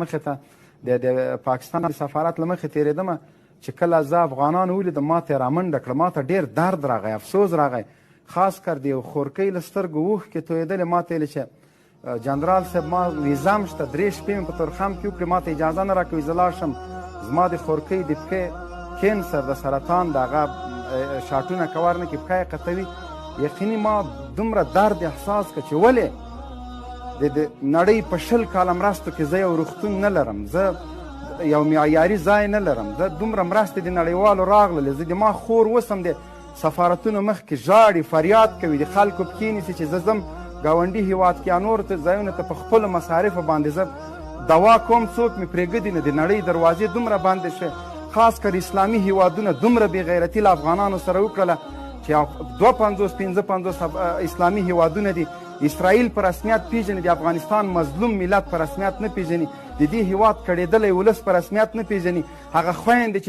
مخې ته د پاکستان د سفارت له مخې تېرېدمه چې کله زه افغانان ولیدم ما ته یې رامنډه کړه. ما ته ډېر درد راغی، افسوس راغی، خاص کر د یو خورکۍ له سترګو اوښکې تویېدلې. ما ته ویلې چې جنرال صاحب ما ویزه هم شته، 3 شپې مې په تورخم کې وکړې، ما ته اجازه نه راکوي زه لاړ شم. زما د خورکۍ د پښې کینسر د سرطان د هغه شاټونه که ورنه کړي پښه یې قطوي. یقیني ما دومره درد احساس کړه چې ولې د نړۍ په 20 کاله مرستو کې زه یو روغتون نه لرم، زه یو معیاري ځای نه لرم، زه دومره مرستې د نړیوالو راغللې، زه د ما خور اوس هم د سفارتونو مخکې ژاړي، فریاد کوي، د خلکو پښې نیسي چې زه ځم ګاونډي هېواد کې یا نورو ځایونو ته په خپلو مصارفو باندې زه دوا کوم، څوک مې پرېږدي نه. د نړۍ دروازې دومره بندې شوې، خاص کر اسلامي هېوادونه دومره بېغیرتي له افغانانو سره وکړله چې 52-55 اسلامي هېوادونه دي. اسرائیل په رسمیت پیژني، د افغانستان مظلوم ملت په رسمیت نه پیژني، د دې هېواد کړېدلی ولس په رسمیت نه پیژني. هغه خویندې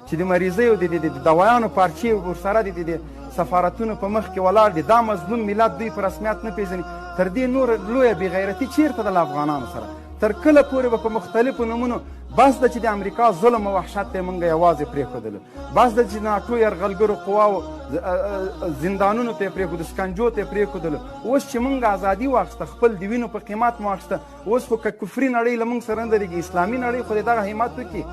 چې د مریضیو د دوایانو پارچې ورسره د سفارتونو په مخ کې ولاړ دي، دا مظلوم ملت دوی په رسمیت نه پیژني. تر دې نور لویه بېغیرتي چیرته ده له افغانانو سره؟ تر کله پورې به په مختلفو نومونو بس ده چې د امریکا ظلم او وحشت ته یې موږ یوازې پرېښودلو، بس ده چې د ناټو یرغلګرو قواو زندانونو ته یې پرېښودو، سکنجو ته یې پرېښودلو. اوس چې موږ ازادي واخیسته، خپل د وینو په قیمت مو واخیسته، اوس خو که کفري نړۍ له موږ سره نه درېږي، اسلامي نړۍ خو دې دغه همت وکړي.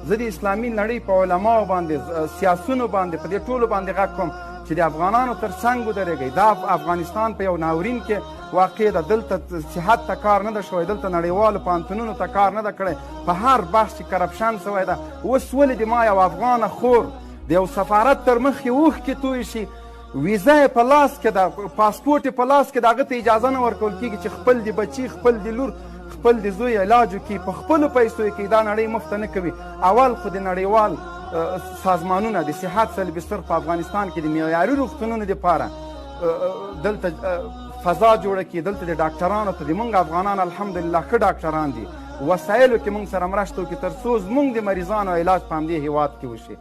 زه د اسلامي نړۍ په علماو باندې، سیاسونو باندې، په دې ټولو باندې غږ کوم چې د افغانانو تر څنګ ودرېږئ. دا افغانستان په یو ناورین کې واقع ده، دلته صحت ته کار نه ده شوی، دلته نړیوالو پوهنتونونو ته کار نه ده کړی، په هر بحث چې کرپشن سوی ده. اوس ولې د ما یو افغانه خور د یو سفارت تر مخې اوښکې تویې شي، ویزه یې په لاس کې ده، پاسپورټ یې په لاس کې ده، هغه ته اجازه نه ورکول کېږي چې خپل د بچي، خپل د لور، خپل د زوی علاج وکړي، په خپلو پیسو یې کوي. دا نړۍ مفته نه کوي. اول خو د نړیوال سازمانونه د صحت سلبستر په افغانستان کې د معیاري روغتونونو دپاره دلته فضا جوړه کړي، دلته د ډاکټرانو ته د موږ افغانان الحمدلله ښه ډاکټران دي، وسایلو کې موږ سره مرسته وکړي تر څو زموږ د مریضانو علاج په همدې هېواد کې وشي.